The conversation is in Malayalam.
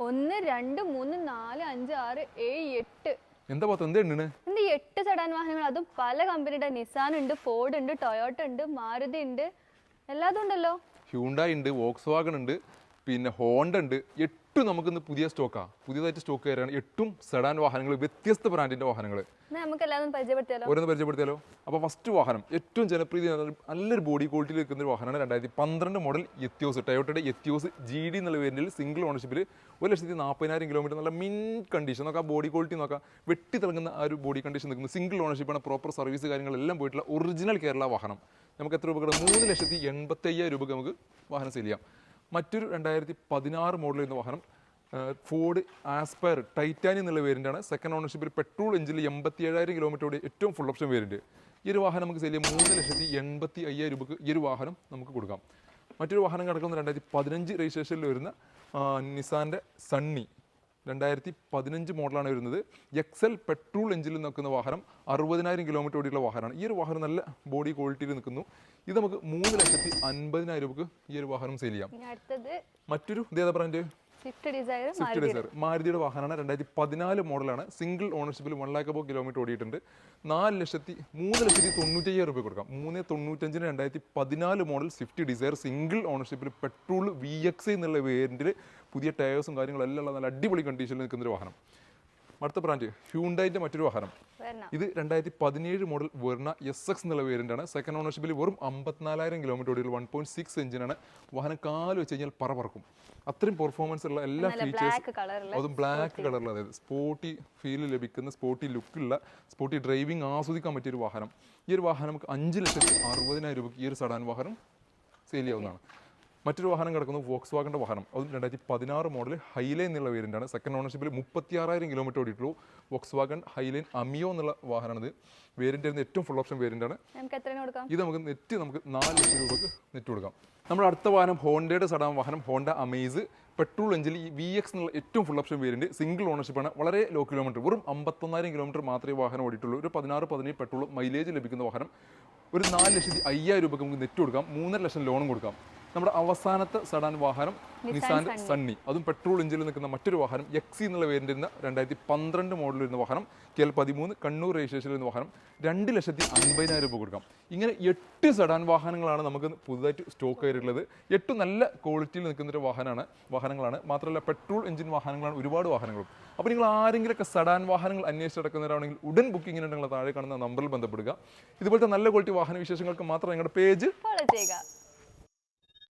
1 2 3 4 5 6 7 8 എന്താ പത്ത് എന്താ എണ്ണ എന്ത് 8 സെഡാൻ വാഹനങ്ങൾ, അതും പല കമ്പനിയുടെ. നിസാൻ ഉണ്ട്, ഫോർഡ് ഉണ്ട്, ടൊയോട്ട ഉണ്ട്, മാരുതി ഉണ്ട്, എല്ലാതും ഉണ്ടല്ലോ. ഹ്യൂണ്ടായി ഉണ്ട്, വോക്സ് വാഗൺ ഉണ്ട്, പിന്നെ ഹോണ്ട ഉണ്ട്. 8 നമുക്കിന്ന് പുതിയ സ്റ്റോക്കാണ്, പുതിയതായിട്ട് സ്റ്റോക്ക് കയറാണ്. 8 സെഡാൻ വാഹനങ്ങൾ, വ്യത്യസ്ത ബ്രാൻഡിന്റെ വാഹനങ്ങൾ. നമുക്ക് എല്ലാവരും പരിചയപ്പെടുത്തിയാലോ? ഓരോന്ന് പരിചയപ്പെടുത്തിയാലോ? അപ്പോൾ ഫസ്റ്റ് വാഹനം ഏറ്റവും ജനപ്രീതി നല്ലൊരു ബോഡി ക്വാളിറ്റിയിൽ നിൽക്കുന്ന ഒരു വാഹനമാണ് 2012 മോഡൽ എത്തിയോസ്. ടൊയോട്ടയുടെ എത്തിയോസ് GD എന്നുള്ള വേരിയന്റിൽ സിംഗിൾ ഓണർഷിപ്പിൽ 1,40,000 കിലോമീറ്റർ. നല്ല മിൻ കണ്ടീഷൻ നോക്കാം, ബോഡി ക്വാളിറ്റി നോക്കാം, വെട്ടി തിളങ്ങുന്ന ആ ഒരു ബോഡി കണ്ടീഷൻ നിൽക്കുന്നത്. സിംഗിൾ ഓണർഷിപ്പാണ്, പ്രോപ്പർ സർവീസ് കാര്യങ്ങളെല്ലാം പോയിട്ടുള്ള ഒറിജിനൽ കേരള വാഹനം. നമുക്ക് എത്ര രൂപ? 3,85,000 രൂപയ്ക്ക് നമുക്ക് വാഹനം സെയിൽ ചെയ്യാം. മറ്റൊരു 2016 മോഡൽ എന്ന വാഹനം ഫോർഡ് ആസ്പയർ ടൈറ്റാനിയം എന്നുള്ള വേരിയൻ്റാണ്. സെക്കൻഡ് ഓണർഷിപ്പിൽ പെട്രോൾ എഞ്ചിനിൽ 87,000 കിലോമീറ്ററോടെ ഏറ്റവും ഫുൾ ഓപ്ഷൻ വേരിയൻറ്റ്. ഈ ഒരു വാഹനം നമുക്ക് സെയിൽ ചെയ്യാം. 3,85,000 രൂപയ്ക്ക് ഈ ഒരു വാഹനം നമുക്ക് കൊടുക്കാം. മറ്റൊരു വാഹനം കിടക്കുന്ന 2015 രജിസ്ട്രേഷനിൽ വരുന്ന നിസാൻ്റെ സണ്ണി 2015 മോഡലാണ് വരുന്നത്. എക്സൽ പെട്രോൾ എഞ്ചിനിൽ നിൽക്കുന്ന വാഹനം 60,000 കിലോമീറ്റർ ഓടിയുള്ള വാഹനമാണ്. ഈ ഒരു വാഹനം നല്ല ബോഡി ക്വാളിറ്റിയിൽ നിൽക്കുന്നു. ഇത് നമുക്ക് 3,50,000 രൂപയ്ക്ക് ഈ ഒരു വാഹനം സെയിൽ ചെയ്യാം. മറ്റൊരു ഇതേതാ ബ്രാൻഡ്? Swift Dzire. മാരുതിയുടെ വാഹനമാണ്. 2014 മോഡലാണ്. സിംഗിൾ ഓണർഷിപ്പിൽ 1 lakh above കിലോമീറ്റർ ഓടിയിട്ടുണ്ട്. 3,95,000 രൂപ കൊടുക്കാം. 3,95,000 2014 മോഡൽ സ്വിഫ്റ്റ് ഡിസയർ സിംഗിൾ ഓണർഷിപ്പിൽ പെട്രോൾ VX എന്നുള്ള വേരിയന്റിൽ പുതിയ ടയേഴ്സും കാര്യങ്ങളും എല്ലാം ഉള്ള നല്ല അടിപൊളി കണ്ടീഷനിൽ നിൽക്കുന്നൊരു വാഹനം. അടുത്ത ബ്രാൻഡ് ഹ്യൂണ്ടായിൻ്റെ മറ്റൊരു വാഹനം. ഇത് 2017 മോഡൽ വെർണ SX എന്നുള്ള വേരിയൻ്റാണ്. സെക്കൻഡ് ഓണർഷിപ്പിൽ വെറും 54,000 കിലോമീറ്റർ ഓടിയുള്ള 1.6 എഞ്ചിനാണ്. വാഹനം കാല് വെച്ച് കഴിഞ്ഞാൽ പറക്കും. അത്രയും പെർഫോമൻസ് ഉള്ള എല്ലാ ഫീച്ചേഴ്സും, അതും ബ്ലാക്ക് കളറിൽ, അതായത് സ്പോർട്ടി ഫീൽ ലഭിക്കുന്ന, സ്പോർട്ടി ലുക്കുള്ള, സ്പോർട്ടി ഡ്രൈവിംഗ് ആസ്വദിക്കാൻ പറ്റിയൊരു വാഹനം. ഈ ഒരു വാഹനം നമുക്ക് 5,60,000 രൂപയ്ക്ക് ഈ ഒരു സഡാൻ വാഹനം സെയിൽ ചെയ്യാവുന്നതാണ്. മറ്റൊരു വാഹനം കിടക്കുന്നത് വോക്സ് വാഗൻ്റെ വാഹനം. അതും 2016 മോഡൽ ഹൈലൈൻ എന്നുള്ള വേരിയൻ്റാണ്. സെക്കൻഡ് ഓണർഷിപ്പിൽ 36,000 കിലോമീറ്റർ ഓടിയിട്ടുള്ളൂ. വോക്സ് വാഗൺ ഹൈലൈൻ അമിയോ എന്നുള്ള വാഹനമാണിത്. വേരിയൻ്റ് ഏറ്റവും ഫുൾ ഓപ്ഷൻ വേരിയൻ്റാണ്. ഇത് നമുക്ക് നമുക്ക് 4 ലക്ഷം രൂപയ്ക്ക് നെറ്റ് കൊടുക്കാം. നമ്മുടെ അടുത്ത വാഹനം ഹോണ്ടയുടെ സഡാൻ വാഹനം ഹോണ്ട അമേസ് പെട്രോൾ എഞ്ചിൽ VX എന്നുള്ള ഏറ്റവും ഫുൾ ഓപ്ഷൻ വേരിയൻറ്റ്. സിംഗിൾ ഓണർഷിപ്പാണ്. വളരെ ലോ കിലോമീറ്റർ, വെറും 51,000 കിലോമീറ്റർ മാത്രമേ വാഹനം ഓടിയിട്ടുള്ളൂ. ഒരു 16-17 പെട്രോൾ മൈലേജ് ലഭിക്കുന്ന വാഹനം. ഒരു 4,05,000 രൂപയ്ക്ക് നമുക്ക് നെറ്റ് കൊടുക്കാം. 3.5 ലക്ഷം ലോണും കൊടുക്കാം. നമ്മുടെ അവസാനത്തെ സഡാൻ വാഹനം നിസാൻ്റെ സണ്ണി, അതും പെട്രോൾ എഞ്ചിനിൽ നിൽക്കുന്ന മറ്റൊരു വാഹനം. XE എന്നുള്ള വേരിയൻ്റ് വരുന്ന 2012 മോഡൽ വരുന്ന വാഹനം. KL 13 കണ്ണൂർ രജിസ്ട്രേഷൻ വരുന്ന വാഹനം. 2,50,000 രൂപ കൊടുക്കാം. ഇങ്ങനെ 8 സഡാൻ വാഹനങ്ങളാണ് നമുക്ക് പുതുതായിട്ട് സ്റ്റോക്ക് കയറിയിട്ടുള്ളത്. 8 നല്ല ക്വാളിറ്റിയിൽ നിൽക്കുന്നൊരു വാഹനങ്ങളാണ്. മാത്രമല്ല പെട്രോൾ എഞ്ചിൻ വാഹനങ്ങളാണ് ഒരുപാട് വാഹനങ്ങളും. അപ്പോൾ നിങ്ങൾ ആരെങ്കിലുമൊക്കെ സഡാൻ വാഹനങ്ങൾ അന്വേഷിച്ച് നടക്കുന്നവരാണെങ്കിൽ ഉടൻ ബുക്കിങ്ങിന് നിങ്ങൾ താഴെ കാണുന്ന നമ്പറിൽ ബന്ധപ്പെടുക. ഇതുപോലത്തെ നല്ല ക്വാളിറ്റി വാഹന വിശേഷങ്ങൾക്ക് മാത്രം നിങ്ങളുടെ പേജ് ഫോളോ ചെയ്യുക.